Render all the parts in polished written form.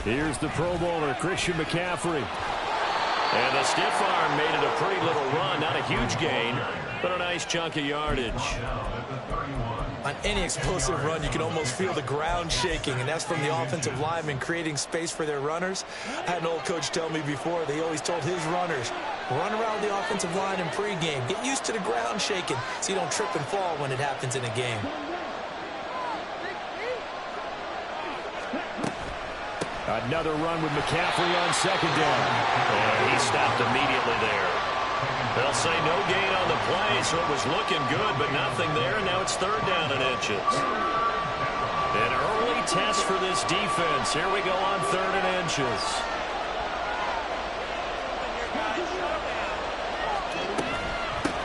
Here's the Pro Bowler, Christian McCaffrey. And the stiff arm made it a pretty little run. Not a huge gain, but a nice chunk of yardage. On any explosive run, you can almost feel the ground shaking, and that's from the offensive linemen creating space for their runners. I had an old coach tell me before, they always told his runners, run around the offensive line in pregame. Get used to the ground shaking so you don't trip and fall when it happens in a game. Another run with McCaffrey on second down. And he stopped immediately there. They'll say no gain on the play, so it was looking good, but nothing there, and now it's third down and inches. An early test for this defense. Here we go on third and inches.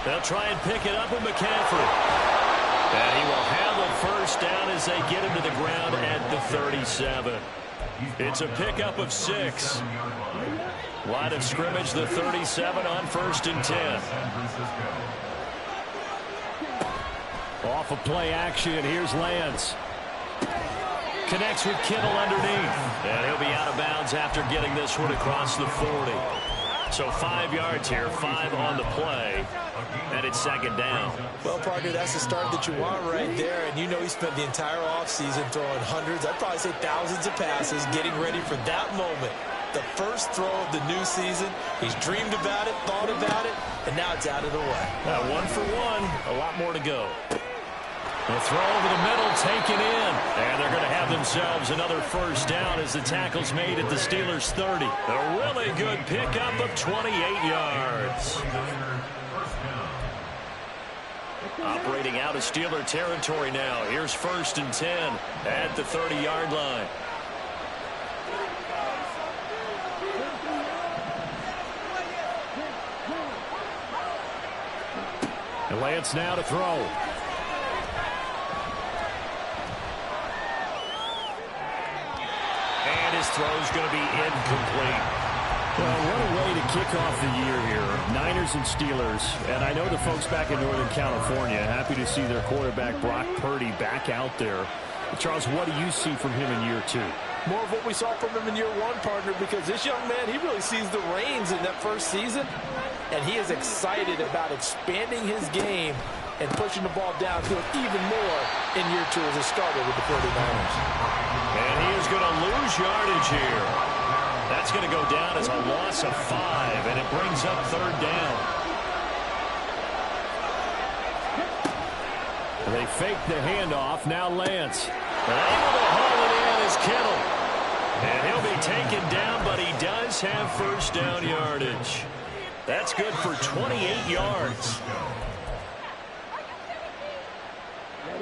They'll try and pick it up with McCaffrey. And he will have a first down as they get him to the ground at the 37. It's a pickup of 6. Line of scrimmage, the 37 on 1st and 10. Off of play action, here's Lance. Connects with Kittle underneath. And he'll be out of bounds after getting this one across the 40. So 5 yards here, 5 on the play, and it's second down. Well, partner, that's the start that you want right there, and you know he spent the entire offseason throwing hundreds, I'd probably say thousands of passes, getting ready for that moment. The first throw of the new season. He's dreamed about it, thought about it, and now it's out of the way. 1 for 1, a lot more to go. The throw over the middle, taken in. And they're going to have themselves another first down as the tackle's made at the Steelers' 30. A really good pickup of 28 yards. Operating out of Steeler territory now. Here's 1st and 10 at the 30-yard line. And Lance now to throw. And his throw's going to be incomplete. Well, what a way to kick off the year here. Niners and Steelers. And I know the folks back in Northern California happy to see their quarterback Brock Purdy back out there. Charles, what do you see from him in year 2? More of what we saw from him in year 1, partner, because this young man, he really sees the reins in that first season. And he is excited about expanding his game and pushing the ball downfield even more in year 2 as a starter with the 49ers. And he is going to lose yardage here. That's going to go down as a loss of 5, and it brings up third down. They fake the handoff. Now Lance. Able to haul it in is Kittle. And he'll be taken down, but he does have first down yardage. That's good for 28 yards.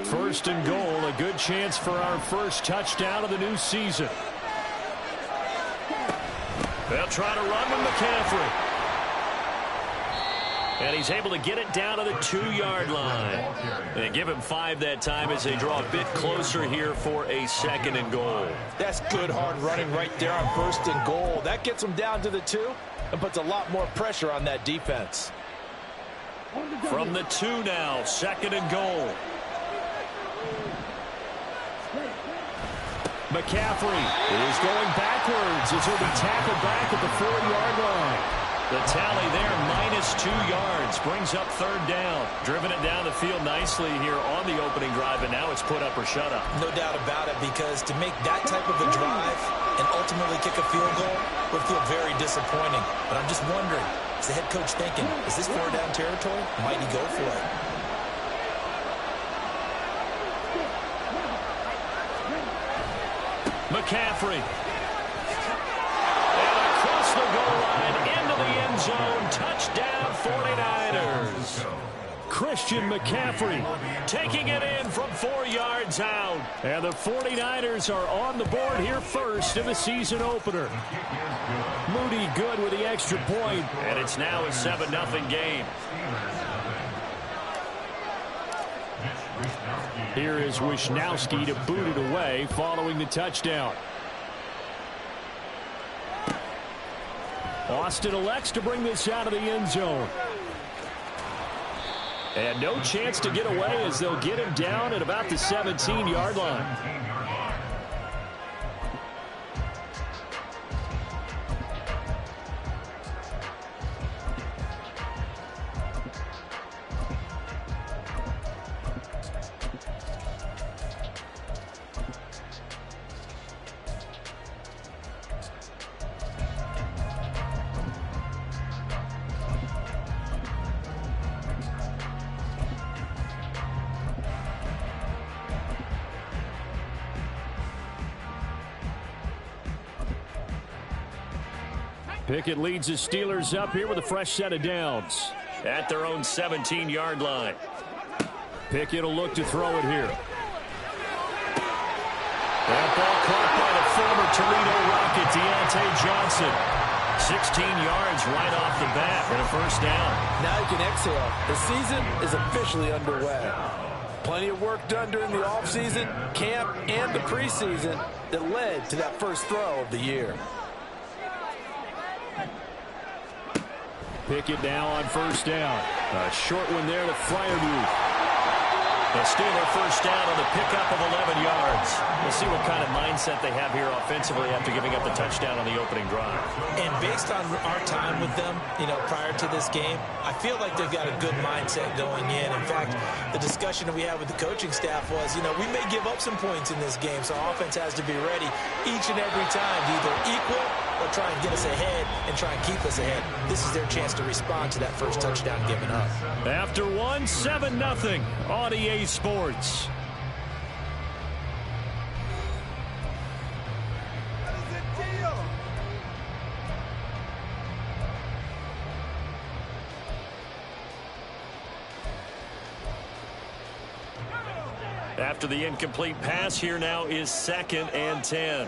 1st and goal, a good chance for our first touchdown of the new season. They'll try to run with McCaffrey. And he's able to get it down to the 2-yard line. They give him 5 that time as they draw a bit closer here for a 2nd and goal. That's good hard running right there on 1st and goal. That gets him down to the 2 and puts a lot more pressure on that defense. From the 2 now, 2nd and goal. McCaffrey is going backwards as he'll be tackled back at the 4-yard line. The tally there, -2 yards, brings up third down. Driven it down the field nicely here on the opening drive, and now it's put up or shut up. No doubt about it, because to make that type of a drive and ultimately kick a field goal would feel very disappointing. But I'm just wondering, is the head coach thinking, is this 4-down territory? Might he go for it? McCaffrey. And across the goal line, into the end zone. Touchdown, 49ers. Christian McCaffrey taking it in from 4 yards out. And the 49ers are on the board here first in the season opener. Moody good with the extra point. And it's now a 7-0 game. Here is Wisnowski to boot it away following the touchdown. Austin elects to bring this out of the end zone. And no chance to get away as they'll get him down at about the 17-yard line. Pickett leads his Steelers up here with a fresh set of downs. At their own 17-yard line. Pickett will look to throw it here. That ball caught by the former Toledo Rocket, Deontay Johnson. 16 yards right off the bat and a first down. Now you can exhale. The season is officially underway. Plenty of work done during the offseason, camp, and the preseason that led to that first throw of the year. Pickett now on first down. A short one there to Freiermuth. The Steeler first down on the pickup of 11 yards. We'll see what kind of mindset they have here offensively after giving up the touchdown on the opening drive. And based on our time with them, prior to this game, I feel like they've got a good mindset going in. In fact, the discussion that we had with the coaching staff was, we may give up some points in this game, so our offense has to be ready each and every time to either equal or try and get us ahead and try and keep us ahead. This is their chance to respond to that first touchdown given up. After 7-0 on EA Sports. After the incomplete pass, here now is 2nd and 10.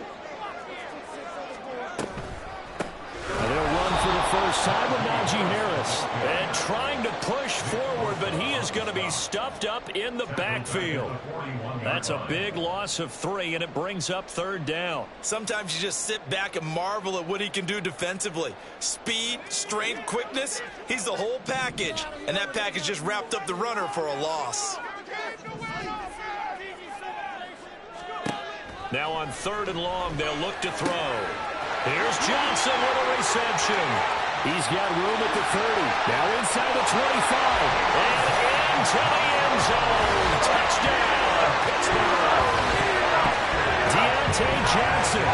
They'll run for the first time with Najee Harris. And trying to push forward, but he is going to be stuffed up in the backfield. That's a big loss of 3, and it brings up 3rd down. Sometimes you just sit back and marvel at what he can do defensively. Speed, strength, quickness, he's the whole package. And that package just wrapped up the runner for a loss. Now on 3rd and long, they'll look to throw. Here's Johnson with a reception. He's got room at the 30. Now inside the 25. And into the end zone. Touchdown, Pittsburgh. Deontay Johnson,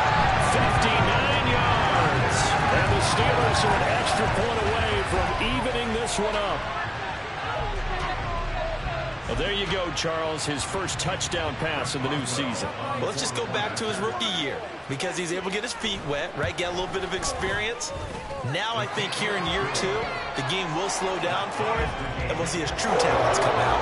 59 yards. And the Steelers are an extra point away from evening this one up. Well, there you go, Charles, his first touchdown pass in the new season. Well, let's just go back to his rookie year because he's able to get his feet wet, right? Get a little bit of experience. Now I think here in year 2, the game will slow down for him, and we'll see his true talents come out.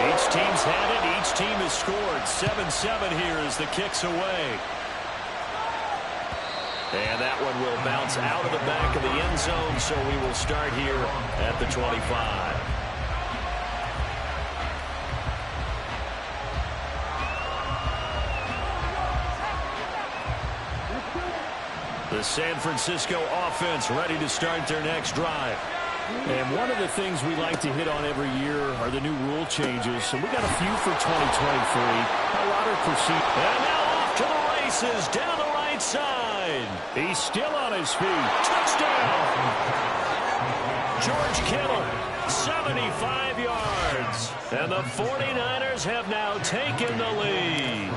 Each team's had it. Each team has scored. 7-7 here as the kick's away. And that one will bounce out of the back of the end zone, so we will start here at the 25. The San Francisco offense ready to start their next drive. And one of the things we like to hit on every year are the new rule changes. And we got a few for 2023. How Rodder proceed. And now off to the races down the right side. He's still on his feet. Touchdown! George Kittle, 75 yards. And the 49ers have now taken the lead.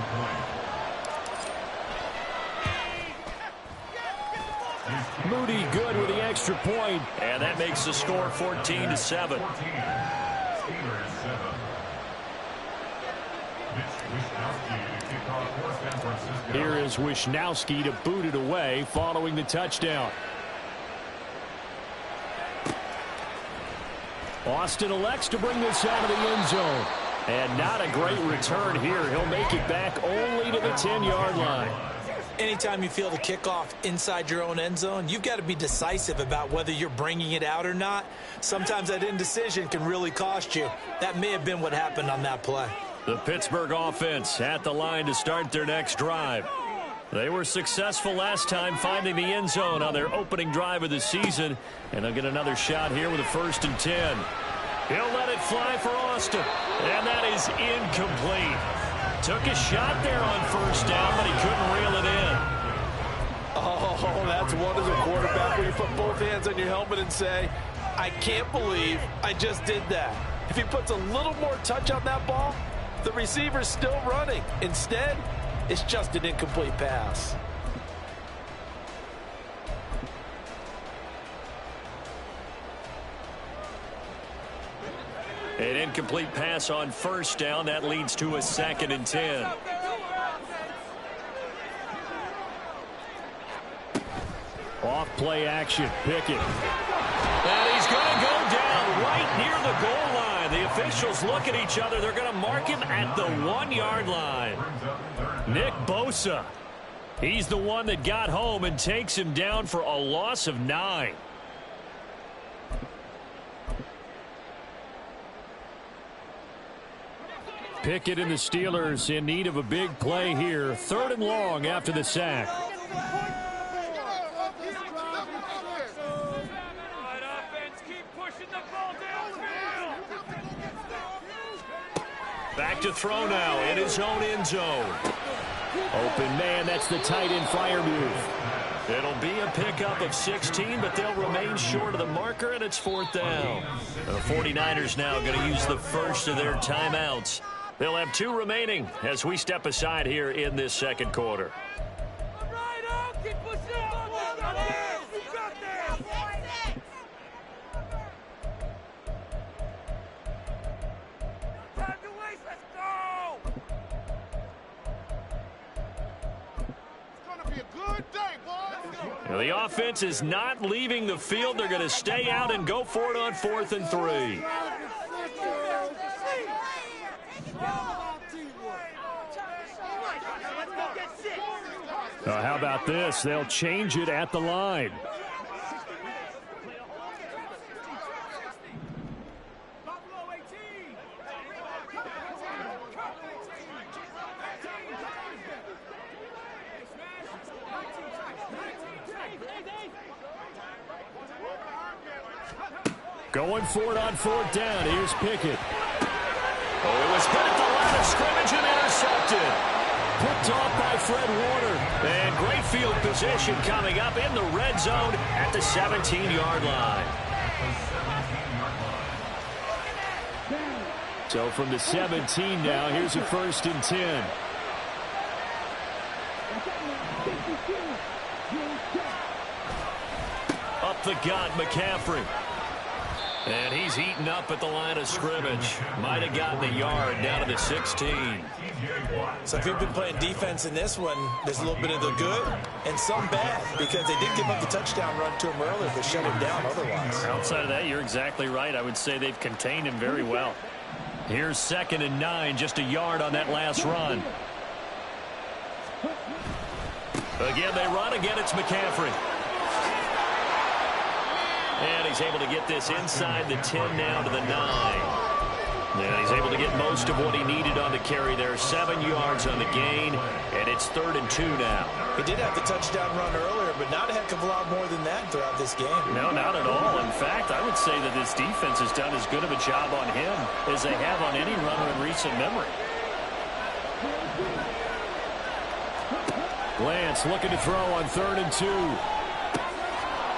Moody good with the extra point. And that makes the score 14-7. Here is Wisnowski to boot it away following the touchdown. Austin elects to bring this out of the end zone. And not a great return here. He'll make it back only to the 10-yard line. Anytime you feel the kickoff inside your own end zone, you've got to be decisive about whether you're bringing it out or not. Sometimes that indecision can really cost you. That may have been what happened on that play. The Pittsburgh offense at the line to start their next drive. They were successful last time finding the end zone on their opening drive of the season, and they'll get another shot here with a 1st and 10. He'll let it fly for Austin, and that is incomplete. Took a shot there on 1st down, but he couldn't reel it in. Oh, that's one as a quarterback when you put both hands on your helmet and say, I can't believe I just did that. If he puts a little more touch on that ball, the receiver's still running. Instead, it's just an incomplete pass. An incomplete pass on first down. That leads to a 2nd and 10. Off play action. Pickett. And he's going to go down right near the goal line. The officials look at each other. They're going to mark him at the 1-yard line. Nick Bosa. He's the one that got home and takes him down for a loss of 9. Pickett and the Steelers in need of a big play here. 3rd and long after the sack. Back to throw now in his own end zone. Open man, that's the tight end flyer move. It'll be a pickup of 16, but they'll remain short of the marker, and it's 4th down. The 49ers now going to use the first of their timeouts. They'll have 2 remaining as we step aside here in this 2nd quarter. Now, the offense is not leaving the field. They're going to stay out and go for it on 4th and 3. How about this? They'll change it at the line. Going for it on 4th down. Here's Pickett. Oh, it was hit at the line of scrimmage and intercepted. Picked off by Fred Warner. And great field position coming up in the red zone at the 17-yard line. So from the 17 now, here's a 1st and 10. Up the gut, McCaffrey. And he's eaten up at the line of scrimmage. Might have gotten a yard down to the 16. So if you've been playing defense in this one, there's a little bit of the good and some bad, because they did give up the touchdown run to him earlier, but shut him down otherwise. Outside of that, you're exactly right. I would say they've contained him very well. Here's 2nd and 9, just a yard on that last run. Again, they run. Again, it's McCaffrey. And he's able to get this inside the 10 now to the 9. And he's able to get most of what he needed on the carry there. 7 yards on the gain, and it's 3rd and 2 now. He did have the touchdown run earlier, but not a heck of a lot more than that throughout this game. No, not at all. In fact, I would say that this defense has done as good of a job on him as they have on any runner in recent memory. Lance looking to throw on 3rd and 2.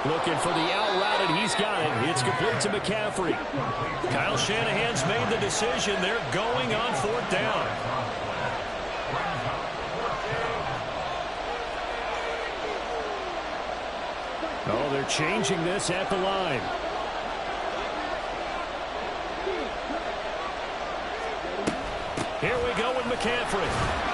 Looking for the out route, and he's got it. It's complete to McCaffrey. Kyle Shanahan's made the decision. They're going on 4th down. Oh, they're changing this at the line. Here we go with McCaffrey.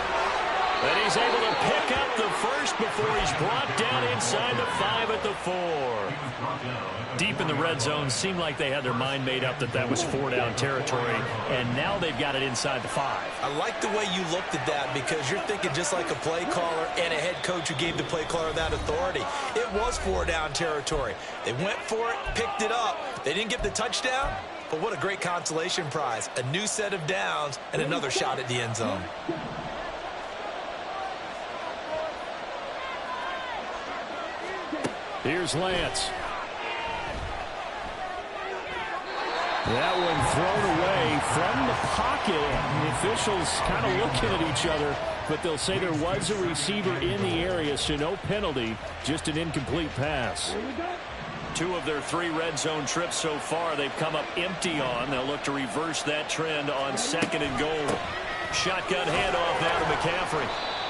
And he's able to pick up the first before he's brought down inside the 5 at the 4. Deep in the red zone, seemed like they had their mind made up that was 4-down territory, and now they've got it inside the 5. I like the way you looked at that, because you're thinking just like a play caller and a head coach who gave the play caller that authority. It was 4-down territory. They went for it, picked it up. They didn't get the touchdown, but what a great consolation prize. A new set of downs and another shot at the end zone. Here's Lance. That one thrown away from the pocket. The officials kind of looking at each other, but they'll say there was a receiver in the area, so no penalty, just an incomplete pass. 2 of their 3 red zone trips so far they've come up empty on. They'll look to reverse that trend on 2nd and goal. Shotgun handoff now to McCaffrey.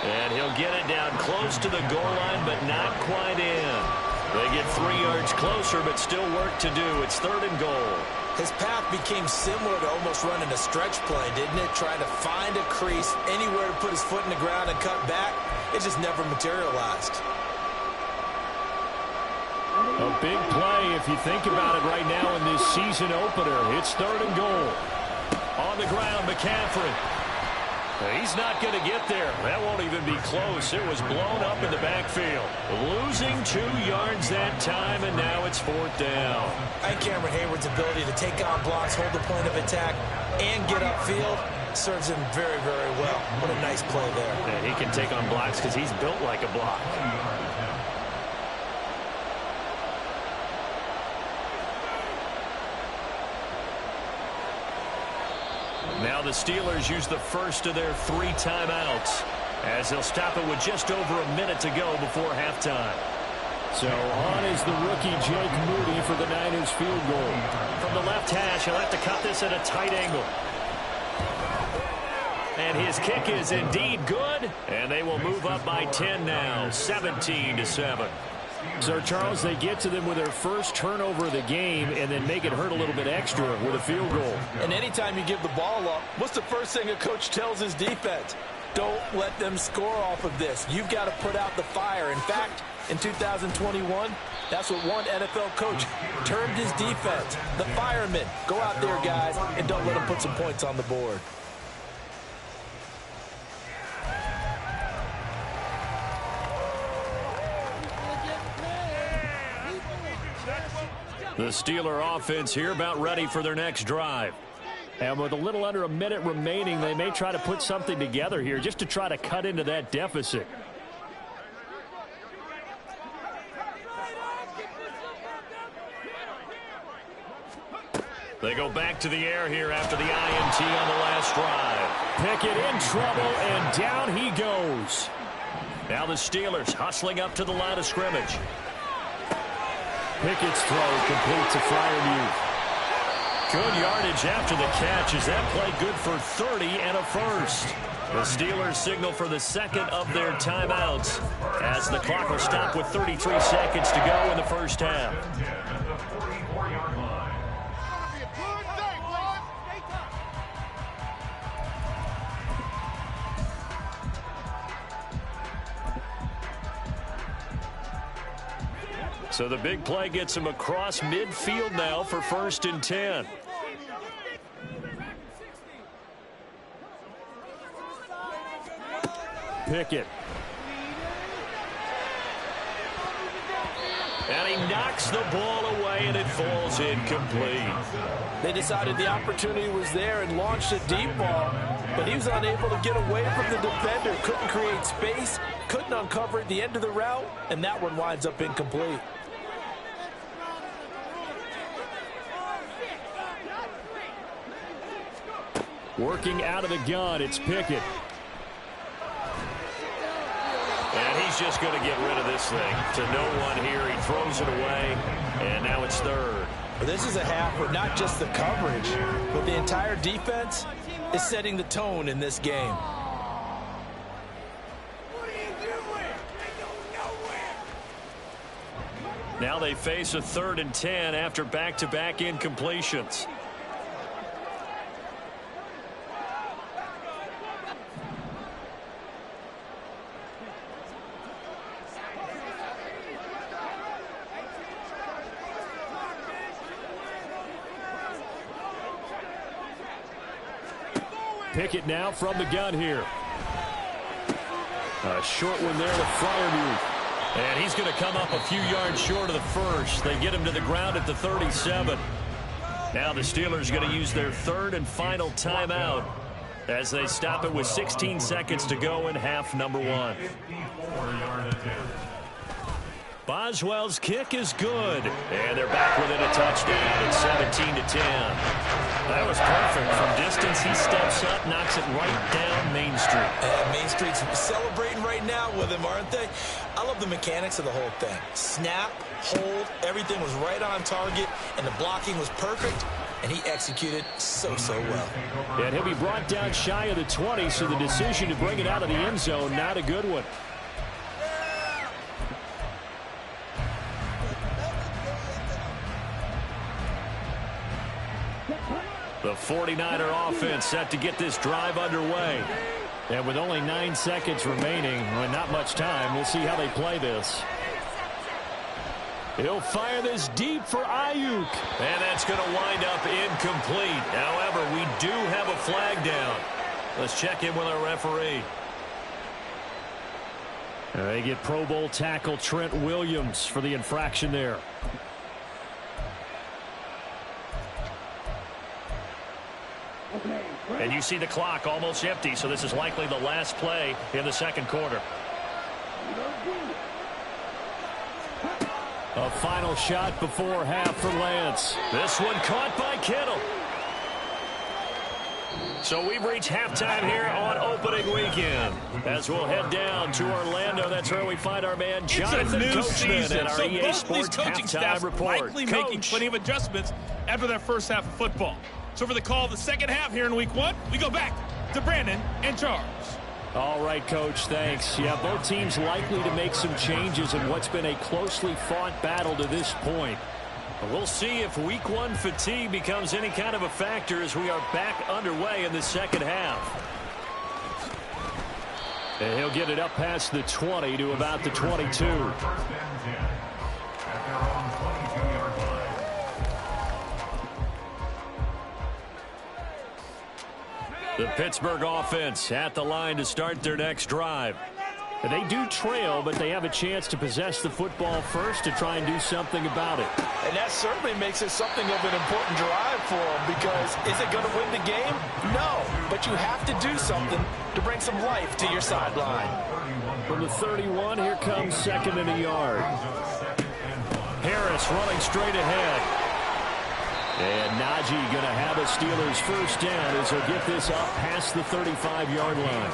And he'll get it down close to the goal line, but not quite in. They get 3 yards closer, but still work to do. It's 3rd and goal. His path became similar to almost running a stretch play, didn't it? Trying to find a crease, anywhere to put his foot in the ground and cut back. It just never materialized. A big play if you think about it right now in this season opener. It's 3rd and goal. On the ground, McCaffrey. He's not going to get there. That won't even be close. It was blown up in the backfield. Losing 2 yards that time, and now it's 4th down. And Cameron Hayward's ability to take on blocks, hold the point of attack, and get upfield serves him very, very well. What a nice play there. And he can take on blocks because he's built like a block. Now the Steelers use the first of their 3 timeouts as they'll stop it with just over a minute to go before halftime. So on is the rookie Jake Moody for the Niners field goal. From the left hash, he'll have to cut this at a tight angle. And his kick is indeed good, and they will move up by 10 now, 17-7. So, Charles, they get to them with their first turnover of the game and then make it hurt a little bit extra with a field goal. And anytime you give the ball up, what's the first thing a coach tells his defense? Don't let them score off of this. You've got to put out the fire. In fact, in 2021, that's what one NFL coach termed his defense. The firemen. Go out there, guys, and don't let them put some points on the board. The Steeler offense here about ready for their next drive. And with a little under a minute remaining, they may try to put something together here just to try to cut into that deficit. They go back to the air here after the INT on the last drive. Pickett in trouble, and down he goes. Now the Steelers hustling up to the line of scrimmage. Pickett's throw complete to Freiermuth. Good yardage after the catch. Is that play good for 30 and a first? The Steelers signal for the second of their timeouts as the clock will stop with 33 seconds to go in the first half. So the big play gets him across midfield now for 1st and 10. Pickett. And he knocks the ball away, and it falls incomplete. They decided the opportunity was there and launched a deep ball, but he was unable to get away from the defender. Couldn't create space, couldn't uncover at the end of the route, and that one winds up incomplete. Working out of the gun, it's Pickett. And he's just going to get rid of this thing to no one here. He throws it away, and now it's 3rd. This is a half where not just the coverage, but the entire defense is setting the tone in this game. Now they face a 3rd and 10 after back-to-back incompletions. Pickett now from the gun here. A short one there to Freiermuth. And he's going to come up a few yards short of the first. They get him to the ground at the 37. Now the Steelers are going to use their 3rd and final timeout as they stop it with 16 seconds to go in half number 1. Boswell's kick is good, and they're back within a touchdown at 17-10. That was perfect. From distance, he steps up, knocks it right down Main Street. Main Street's celebrating right now with him, aren't they? I love the mechanics of the whole thing. Snap, hold, everything was right on target, and the blocking was perfect, and he executed so well. And he'll be brought down shy of the 20, so the decision to bring it out of the end zone, not a good one. 49er offense set to get this drive underway. And with only 9 seconds remaining, well, not much time, we'll see how they play this. He'll fire this deep for Ayuk. And that's going to wind up incomplete. However, we do have a flag down. Let's check in with our referee. They get Pro Bowl tackle Trent Williams for the infraction there. And you see the clock almost empty, so this is likely the last play in the second quarter. A final shot before half for Lance. This one caught by Kittle. So we've reached halftime here on opening weekend. As we'll head down to Orlando, that's where we find our man Jonathan Coachman at our EA Sports halftime report. Likely making plenty of adjustments after that first half of football. So for the call of the second half here in week 1, we go back to Brandon and Charles. All right, Coach, thanks. Yeah, both teams likely to make some changes in what's been a closely fought battle to this point. We'll see if week 1 fatigue becomes any kind of a factor as we are back underway in the second half. And he'll get it up past the 20 to about the 22. The Pittsburgh offense at the line to start their next drive. They do trail, but they have a chance to possess the football first to try and do something about it. And that certainly makes it something of an important drive for them, because is it going to win the game? No, but you have to do something to bring some life to your sideline. From the 31, here comes second and a yard. Harris running straight ahead. And Najee going to have a Steelers first down as he'll get this up past the 35-yard line.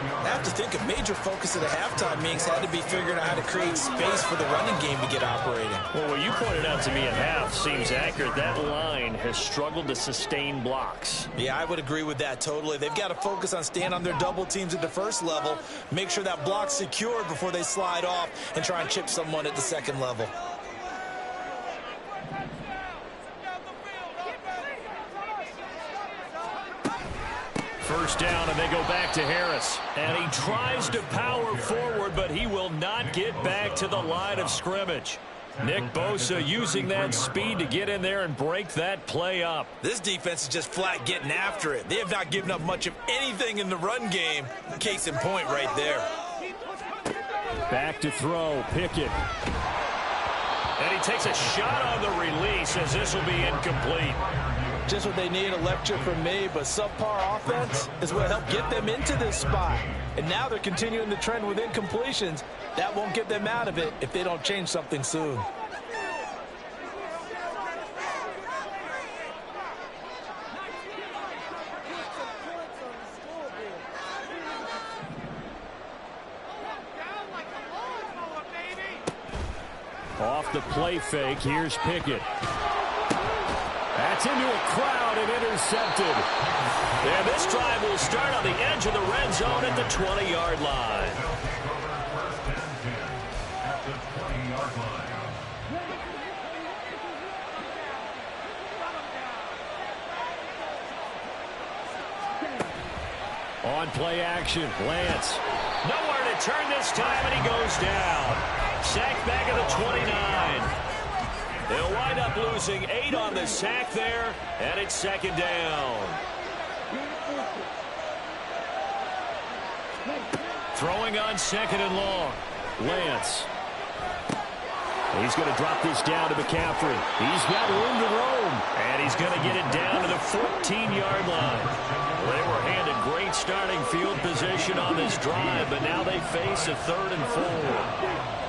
I have to think a major focus of the halftime meetings had to be figuring out how to create space for the running game to get operating. Well, what you pointed out to me at half seems accurate. That line has struggled to sustain blocks. Yeah, I would agree with that totally. They've got to focus on staying on their double teams at the first level, make sure that block's secured before they slide off and try and chip someone at the second level. First down, and they go back to Harris. And he tries to power forward, but he will not get back to the line of scrimmage. Nick Bosa using that speed to get in there and break that play up. This defense is just flat getting after it. They have not given up much of anything in the run game. Case in point right there. Back to throw, Pickett. And he takes a shot on the release as this will be incomplete. Just what they need, a lecture from me, but subpar offense is what helped get them into this spot. And now they're continuing the trend with incompletions. That won't get them out of it if they don't change something soon. Off the play fake, here's Pickett. That's into a crowd and intercepted. And this drive will start on the edge of the red zone at the 20-yard line. On play action, Lance. Nowhere to turn this time, and he goes down. Sacked back at the 29. They'll wind up losing 8 on the sack there, and it's second down. Throwing on second and long. Lance. He's going to drop this down to McCaffrey. He's got room to roam. And he's going to get it down to the 14-yard line. They were handed great starting field position on this drive, but now they face a 3rd and 4.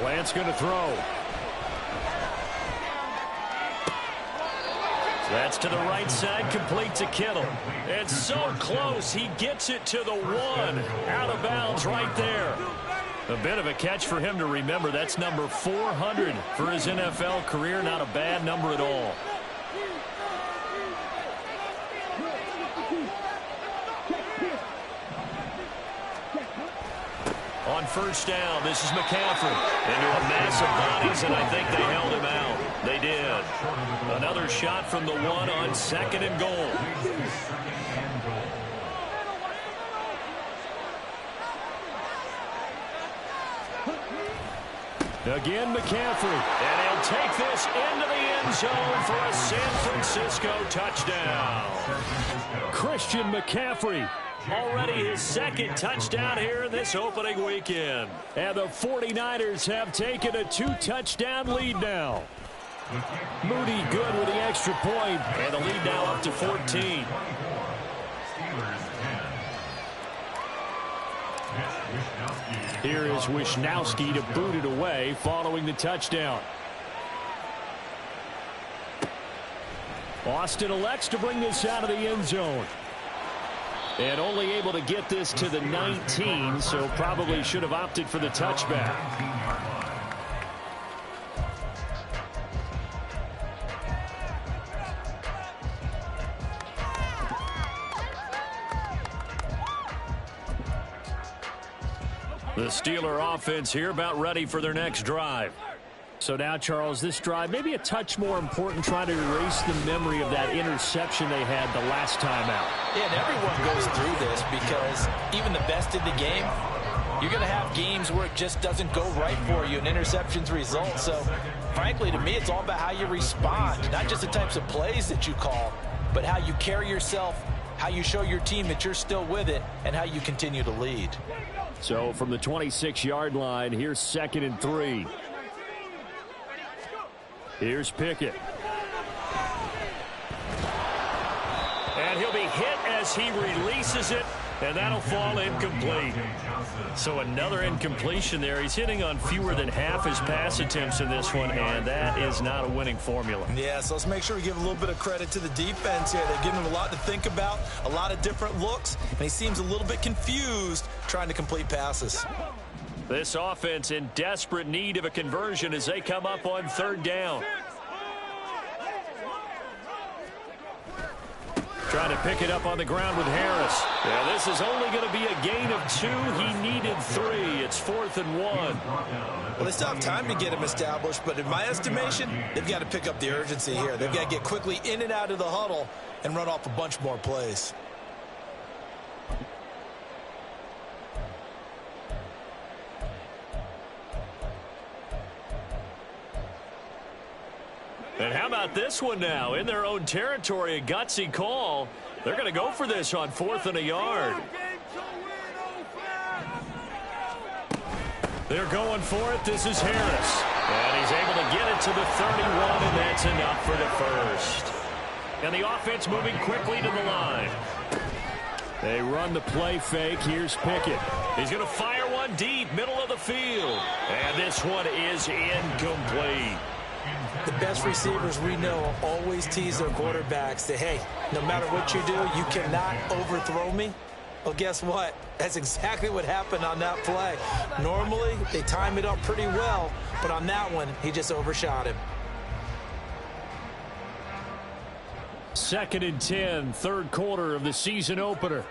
Lance going to throw. That's to the right side, complete to Kittle. It's so close, he gets it to the 1. Out of bounds right there. A bit of a catch for him to remember. That's number 400 for his NFL career. Not a bad number at all. On first down, this is McCaffrey. Into a mass of bodies, and I think they held him out. They did. Another shot from the one on 2nd and goal. Again, McCaffrey. And he'll take this into the end zone for a San Francisco touchdown. Christian McCaffrey. Already his 2nd touchdown here in this opening weekend. And the 49ers have taken a 2-touchdown lead now. Moody good with the extra point. And the lead now up to 14. Here is Wisnowski to boot it away following the touchdown. Austin elects to bring this out of the end zone. And only able to get this to the 19, so probably should have opted for the touchback. The Steeler offense here about ready for their next drive. So now, Charles, this drive maybe a touch more important, trying to erase the memory of that interception they had the last time out. Yeah, and everyone goes through this because even the best in the game, you're going to have games where it just doesn't go right for you and interceptions result. So, frankly, to me, it's all about how you respond, not just the types of plays that you call, but how you carry yourself, how you show your team that you're still with it, and how you continue to lead. So from the 26-yard line, here's 2nd and 3. Here's Pickett. And he'll be hit as he releases it, and that'll fall incomplete. So another incompletion there. He's hitting on fewer than half his pass attempts in this one, and that is not a winning formula. Yeah, so let's make sure we give a little bit of credit to the defense here. They're giving him a lot to think about, a lot of different looks, and he seems a little bit confused trying to complete passes. This offense in desperate need of a conversion as they come up on 3rd down. Trying to pick it up on the ground with Harris. Yeah, this is only going to be a gain of 2. He needed 3. It's 4th and 1. Well, they still have time to get him established, but in my estimation, they've got to pick up the urgency here. They've got to get quickly in and out of the huddle and run off a bunch more plays. And how about this one now? In their own territory, a gutsy call. They're going to go for this on 4th and a yard. They're going for it. This is Harris. And he's able to get it to the 31, and that's enough for the first. And the offense moving quickly to the line. They run the play fake. Here's Pickett. He's going to fire one deep, middle of the field. And this one is incomplete. The best receivers we know always tease their quarterbacks that, hey, no matter what you do, you cannot overthrow me. Well, guess what? That's exactly what happened on that play. Normally, they time it up pretty well, but on that one, he just overshot him. 2nd and 10, 3rd quarter of the season opener.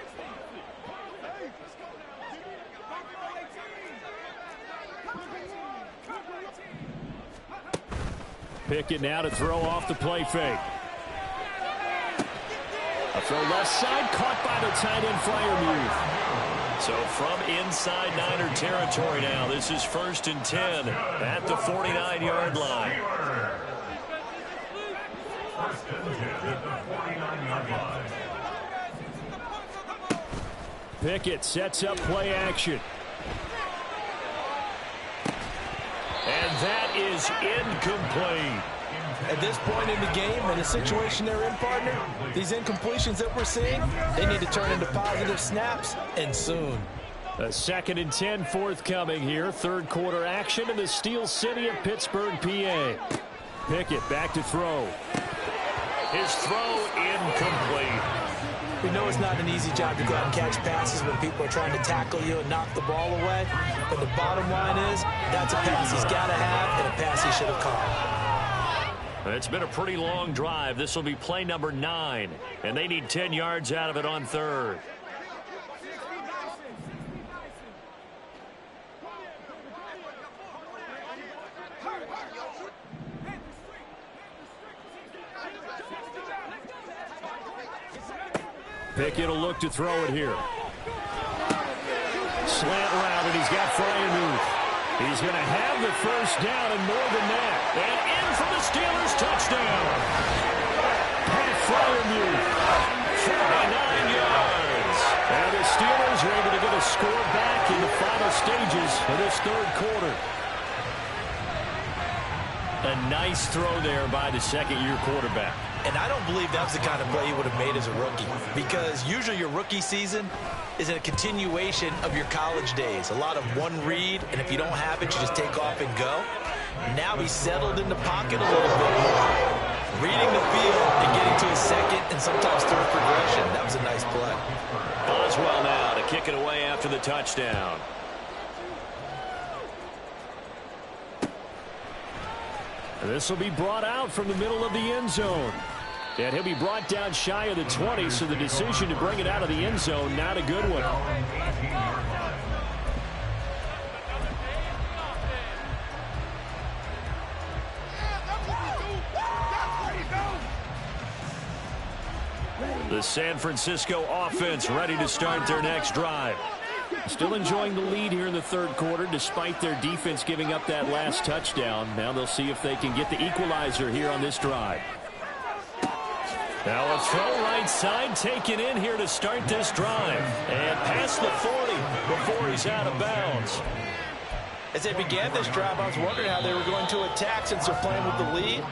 Pickett now to throw off the play fake. A throw left side, caught by the tight end Freiermuth. So from inside Niner territory now, this is 1st and 10 at the 49-yard line. Pickett sets up play action. And that is incomplete. At this point in the game, in the situation they're in, partner, these incompletions that we're seeing, they need to turn into positive snaps, and soon. A 2nd and 10 forthcoming here. 3rd quarter action in the Steel City of Pittsburgh, PA. Pickett back to throw. His throw incomplete. We know it's not an easy job to go out and catch passes when people are trying to tackle you and knock the ball away. But the bottom line is, that's a pass he's got to have and a pass he should have caught. It's been a pretty long drive. This will be play number 9, and they need 10 yards out of it on 3rd. Pickett will look to throw it here. Slant route, and he's got Freiermuth. He's going to have the first down and more than that. And in for the Steelers touchdown. Pat Freiermuth, 49 yards. And the Steelers are able to get a score back in the final stages of this third quarter. A nice throw there by the second-year quarterback. And I don't believe that was the kind of play he would have made as a rookie, because usually your rookie season is a continuation of your college days. A lot of one read, and if you don't have it, you just take off and go. Now he's settled in the pocket a little bit more, reading the field and getting to his second and sometimes third progression. That was a nice play. Boswell now to kick it away after the touchdown. This will be brought out from the middle of the end zone. And he'll be brought down shy of the 20, so the decision to bring it out of the end zone, not a good one. The San Francisco offense ready to start their next drive. Still enjoying the lead here in the third quarter despite their defense giving up that last touchdown. Now they'll see if they can get the equalizer here on this drive. Now a throw right side taken in here to start this drive. And past the 40 before he's out of bounds. As they began this drive, I was wondering how they were going to attack since they're playing with the lead.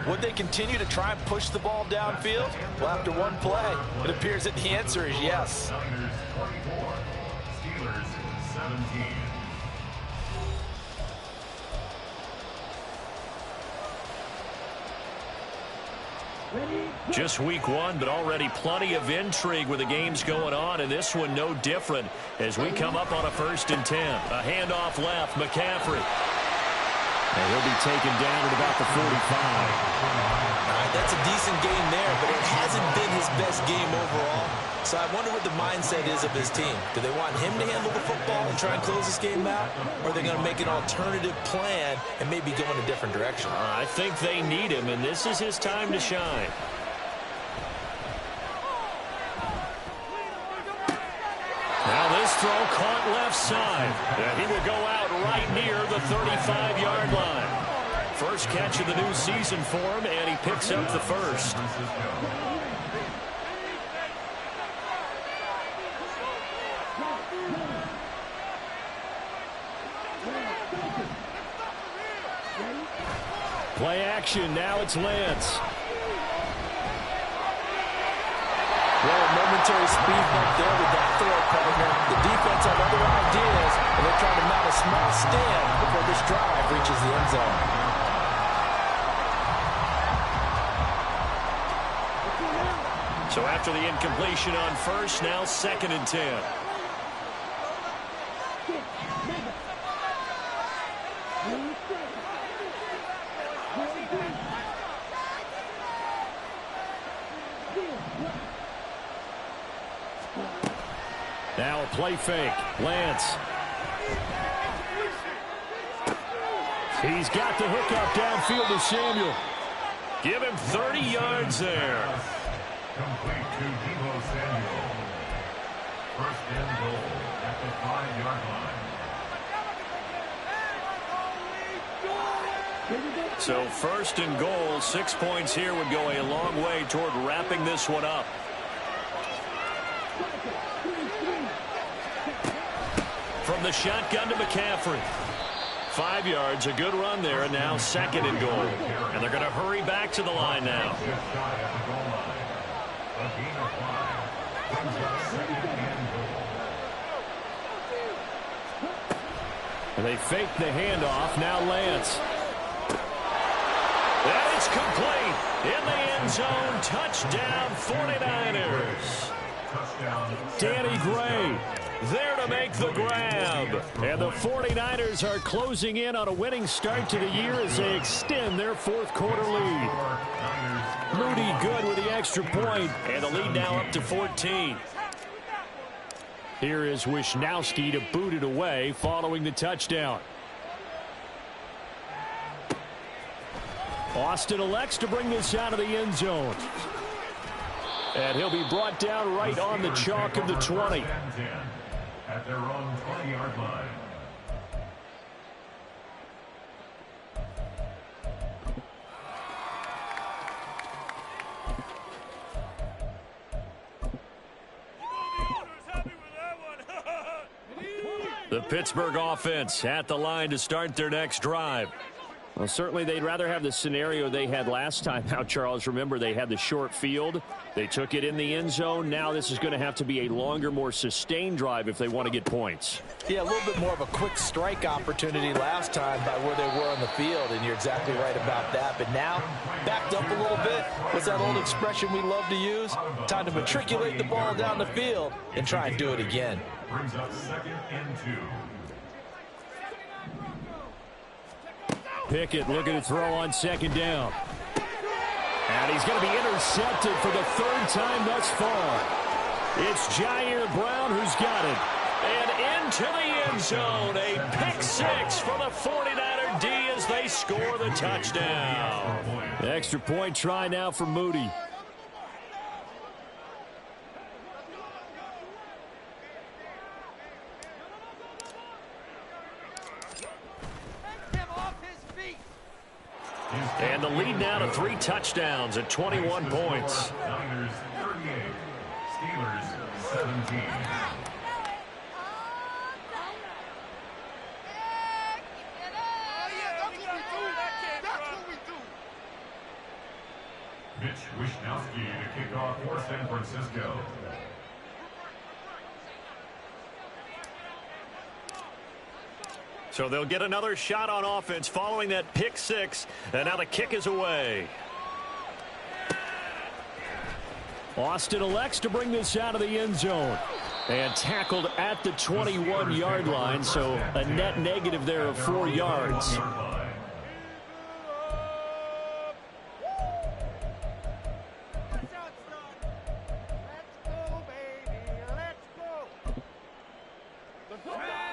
Would they continue to try and push the ball downfield? Well, after one play, it appears that the answer is yes. Just week one, but already plenty of intrigue with the games going on, and this one no different as we come up on a 1st and 10. A handoff left, McCaffrey. And he'll be taken down at about the 45. All right, that's a decent game there, but it hasn't been his best game overall. So I wonder what the mindset is of his team. Do they want him to handle the football and try and close this game out? Or are they going to make an alternative plan and maybe go in a different direction? I think they need him, and this is his time to shine. Now this throw caught left side. And he will go out right near the 35-yard line. First catch of the new season for him, and he picks up the first. Play action. Now it's Lance. Well, a momentary speed bump there with that throw partner. The defense had other ideas, and they're trying to mount a small stand before this drive reaches the end zone. So after the incompletion on first, now 2nd and 10. Now a play fake. Lance. He's got the hookup downfield to Samuel. Give him 30 yards there. Complete to Deebo Samuel. 1st and goal at the 5-yard line. So 1st and goal, 6 points here would go a long way toward wrapping this one up. From the shotgun to McCaffrey. 5 yards, a good run there, and now 2nd and goal. And they're going to hurry back to the line now. And they fake the handoff. Now Lance. And it's complete. In the end zone, touchdown 49ers. Danny Gray there to make the grab. And the 49ers are closing in on a winning start to the year as they extend their 4th quarter lead. Moody good with the extra point. And the lead now up to 14. Here is Wisnowski to boot it away following the touchdown. Austin elects to bring this out of the end zone. And he'll be brought down right on the chalk of the 20. At their own 20-yard line. The Pittsburgh offense at the line to start their next drive. Well, certainly they'd rather have the scenario they had last time out, Charles. Remember, they had the short field. They took it in the end zone. Now this is going to have to be a longer, more sustained drive if they want to get points. Yeah, a little bit more of a quick strike opportunity last time by where they were on the field, and you're exactly right about that. But now, backed up a little bit. What's that old expression we love to use? Time to matriculate the ball down the field and try and do it again. Brings up 2nd and 2. Pickett looking to throw on 2nd down. And he's going to be intercepted for the 3rd time thus far. It's Jair Brown who's got it. And into the end zone. A pick 6 for the 49er D as they score the touchdown. Extra point try now for Moody. And the lead now to 3 touchdowns at 21 points. Niners 38, Steelers 17. Mitch Wishnowsky to kick off for San Francisco. So they'll get another shot on offense following that pick 6. And now the kick is away. Austin elects to bring this out of the end zone. And tackled at the 21-yard line, so a net negative there of 4 yards.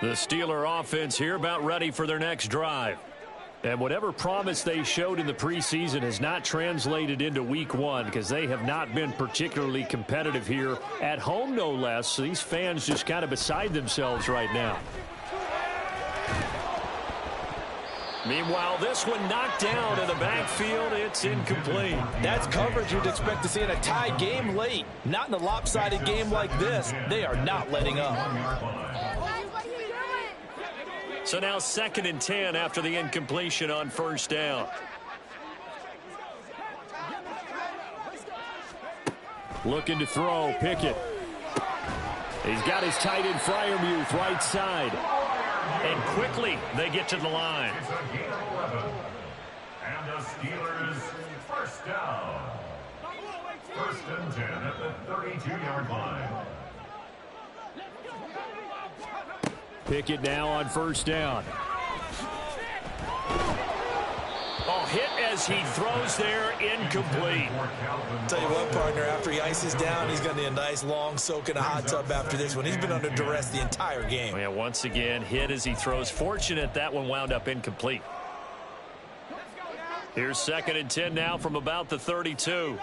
The Steeler offense here about ready for their next drive. And whatever promise they showed in the preseason has not translated into week 1 because they have not been particularly competitive here at home, no less. So these fans just kind of beside themselves right now. Meanwhile, this one knocked down in the backfield. It's incomplete. That's coverage you'd expect to see in a tied game late. Not in a lopsided game like this. They are not letting up. So now 2nd and 10 after the incompletion on 1st down. Looking to throw, Pickett. He's got his tight end Freiermuth right side. And quickly they get to the line. It's a gain of 11. And the Steelers first down. 1st and 10 at the 32-yard line. Pickett now on 1st down. Oh, hit as he throws there, incomplete. Tell you what, partner, after he ices down, he's going to need a nice long soak in a hot tub after this one. He's been under duress the entire game. Yeah, once again, hit as he throws. Fortunate that one wound up incomplete. Here's 2nd and 10 now from about the 32.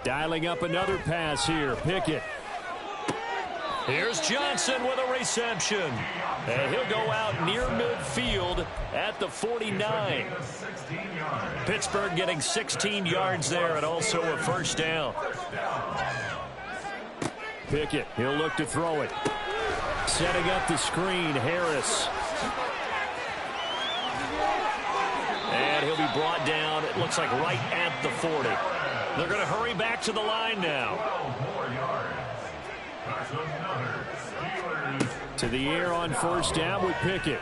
Dialing up another pass here. Pickett. Here's Johnson with a reception. And he'll go out near midfield at the 49. Pittsburgh getting 16 yards there and also a 1st down. Pickett, he'll look to throw it. Setting up the screen, Harris. And he'll be brought down, it looks like right at the 40. They're going to hurry back to the line now. 12 more yards. That's another Steelers. To the air on 1st down with Pickett.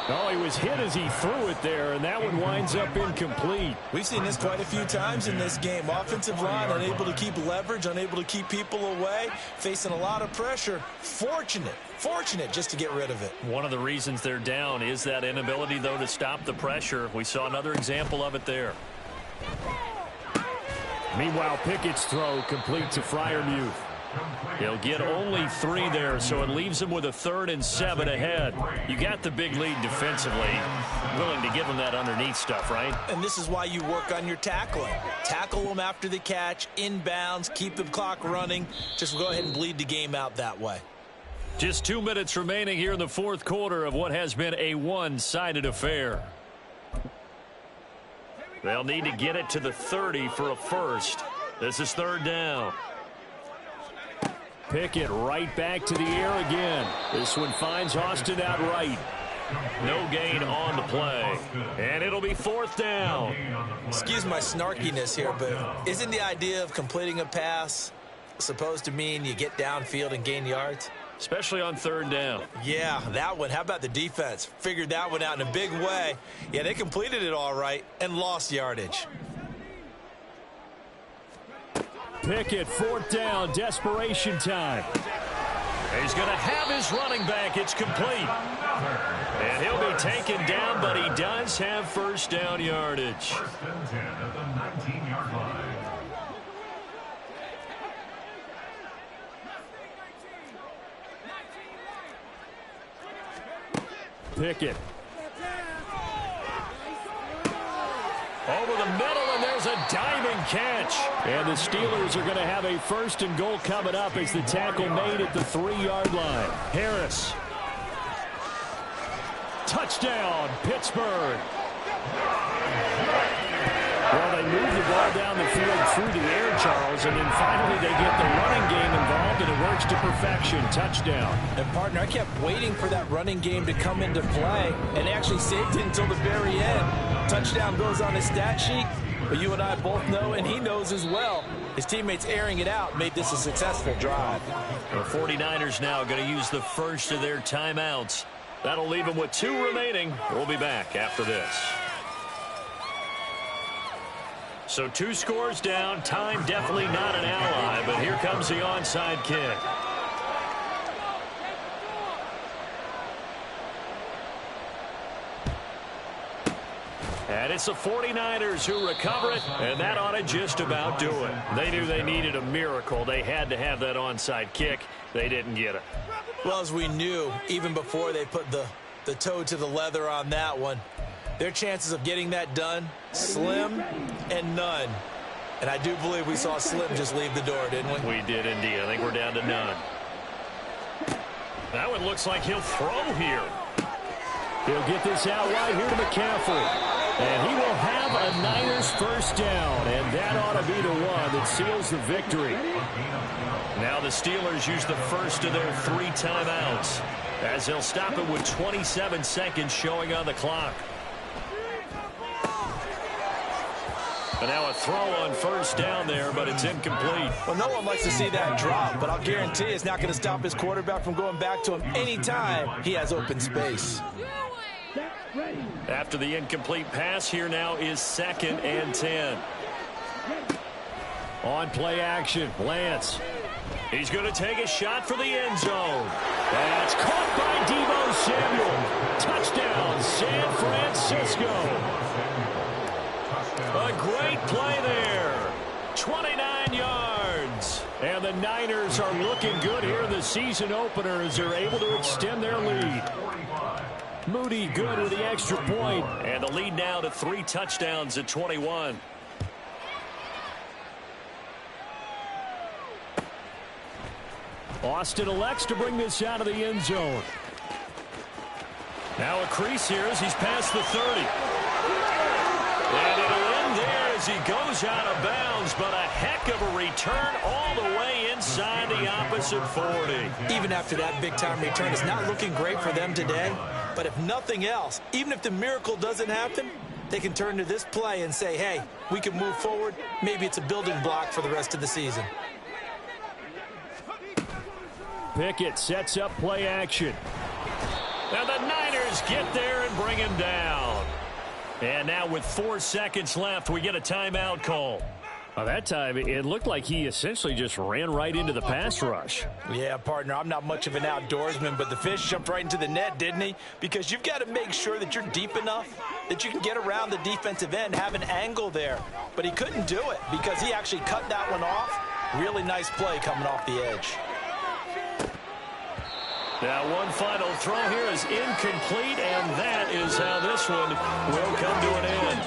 Oh, he was hit as he threw it there, and that one winds up incomplete. We've seen this quite a few times in this game. Offensive line unable to keep leverage, unable to keep people away, facing a lot of pressure. Fortunate just to get rid of it. One of the reasons they're down is that inability, though, to stop the pressure. We saw another example of it there. Meanwhile, Pickett's throw complete to Freiermuth. He'll get only 3 there, so it leaves him with a 3rd and 7 ahead. You got the big lead defensively. Willing to give him that underneath stuff, right? And this is why you work on your tackling. Tackle them after the catch, inbounds, keep the clock running. Just go ahead and bleed the game out that way. Just 2 minutes remaining here in the 4th quarter of what has been a one-sided affair. They'll need to get it to the 30 for a first. This is 3rd down. Pickett right back to the air again. This one finds Austin outright. No gain on the play. And it'll be 4th down. Excuse my snarkiness here, but isn't the idea of completing a pass supposed to mean you get downfield and gain yards? Especially on 3rd down. Yeah, that one. How about the defense? Figured that one out in a big way. Yeah, they completed it all right and lost yardage. Pickett, 4th down, desperation time. He's going to have his running back. It's complete. And he'll be taken down, but he does have 1st down yardage. 1st and 10 at the 19-yard line. Pickett. Over the middle, and there's a diving catch. And the Steelers are going to have a 1st and goal coming up as the tackle made at the 3-yard line. Harris. Touchdown, Pittsburgh. Well, they move the ball down the field through the air, Charles, and then finally they get the running game involved, and it works to perfection. Touchdown. And, partner, I kept waiting for that running game to come into play, and actually saved it until the very end. Touchdown goes on his stat sheet, but you and I both know, and he knows as well, his teammates airing it out made this a successful drive. The 49ers now going to use the first of their timeouts. That'll leave them with 2 remaining. We'll be back after this. So 2 scores down. Time definitely not an ally, but here comes the onside kick. And it's the 49ers who recover it, and that ought to just about do it. They knew they needed a miracle. They had to have that onside kick. They didn't get it. Well, as we knew, even before they put the toe to the leather on that one, their chances of getting that done, slim and none. And I do believe we saw Slim just leave the door, didn't we? We did indeed. I think we're down to none. That one looks like he'll throw here. He'll get this out right here to McCaffrey. And he will have a Niners 1st down. And that ought to be the one that seals the victory. Now the Steelers use the first of their 3 timeouts, as they'll stop it with 27 seconds showing on the clock. And now a throw on 1st down there, but it's incomplete. Well, no one likes to see that drop, but I'll guarantee it's not going to stop his quarterback from going back to him anytime he has open space. After the incomplete pass, here now is 2nd and 10. On play action, Lance. He's going to take a shot for the end zone. That's caught by Deebo Samuel. Touchdown, San Francisco. A great play there. 29 yards. And the Niners are looking good here in the season opener as they're able to extend their lead. Moody good with the extra point. And the lead now to 3 touchdowns at 21. Austin elects to bring this out of the end zone. Now a crease here as he's past the 30. And it'll end there as he goes out of bounds, but a heck of a return all the way inside the opposite 40. Even after that big-time return, it's not looking great for them today. But if nothing else, even if the miracle doesn't happen, they can turn to this play and say, hey, we can move forward. Maybe it's a building block for the rest of the season. Pickett sets up play action. Now the Niners get there and bring him down. And now with 4 seconds left, we get a timeout call. Well, that time, it looked like he essentially just ran right into the pass rush. Yeah, partner, I'm not much of an outdoorsman, but the fish jumped right into the net, didn't he? Because you've got to make sure that you're deep enough that you can get around the defensive end, have an angle there. But he couldn't do it because he actually cut that one off Really nice play coming off the edge. Now one final throw here is incomplete, and that is how this one will come to an end.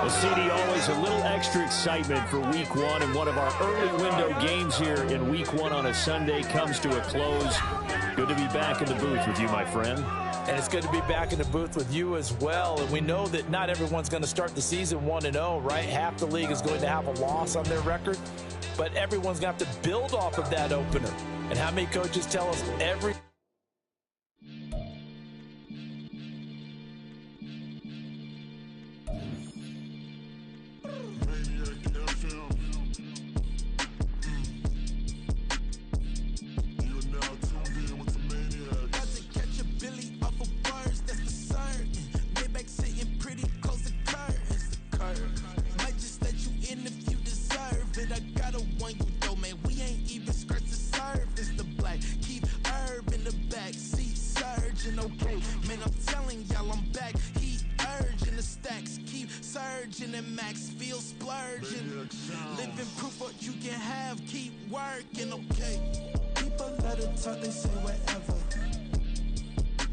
Well, CD, always a little extra excitement for Week 1, and one of our early window games here in Week 1 on a Sunday comes to a close. Good to be back in the booth with you, my friend. And it's good to be back in the booth with you as well. And we know that not everyone's going to start the season 1-0, right? Half the league is going to have a loss on their record, but everyone's going to have to build off of that opener. And how many coaches tell us every and max feel splurging. Living proof what you can have, keep working, okay? People let it talk, they say whatever.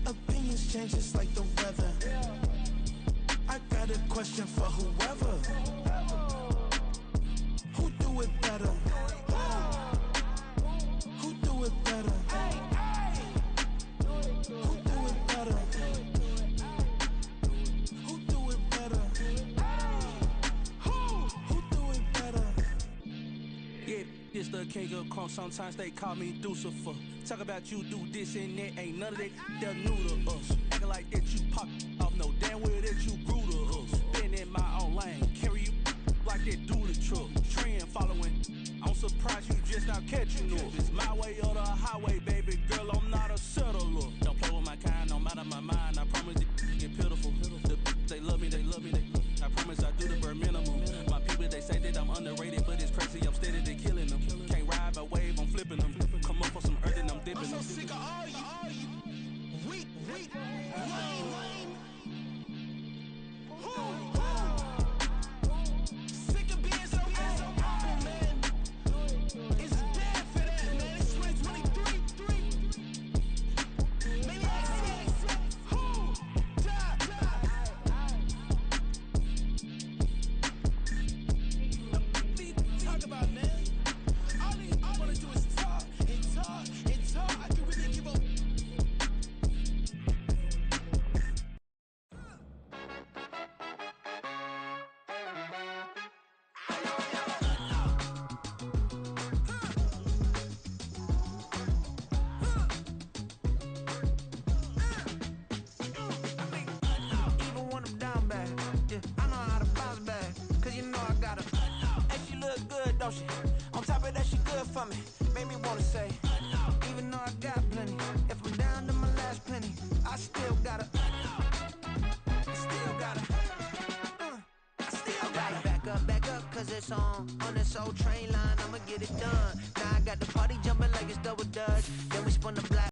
Opinions change just like the weather. I got a question for whoever. Who do it better? Who do it better? Who do it better? Who do it better? Who do it better? Yeah, this the king of crunk. Sometimes they call me Lucifer. Talk about you do this and that. Ain't none of that they're new to us. Acting like that you pop off. No damn well that you grew to us. Been in my own lane. Carry you like that do the truck. Trend following. I'm surprised you just not catching up. It's my way or the highway, baby girl. I'm not a settler. Don't play with my kind, no matter my mind. I promise it get pitiful. They love me, they love me, they love me. I promise I do the bare minimum. My people, they say that I'm underrated, but it's crazy. I'm steady, they killing them. Can't ride my wave, I'm flipping them. Come up for some earth and I'm dipping them. I'm so sick of all you. Weak, lame. Sick of being so humble, man. It's dead for that, man. It's 2023. Maniac Six. Who? Die. Talk about, man. All I want to do is talk and talk and talk. I can really give a Even when I'm down bad, yeah, I know how to bounce back. Cause you know I got her. And she look good, don't she? On top of that, she good for me. Made me wanna say, even though I got plenty, if I'm down to my last penny, I still gotta. Back up, cause it's on this old train line, I'ma get it done. Now I got the party jumping like it's double dutch. Then we spun the block.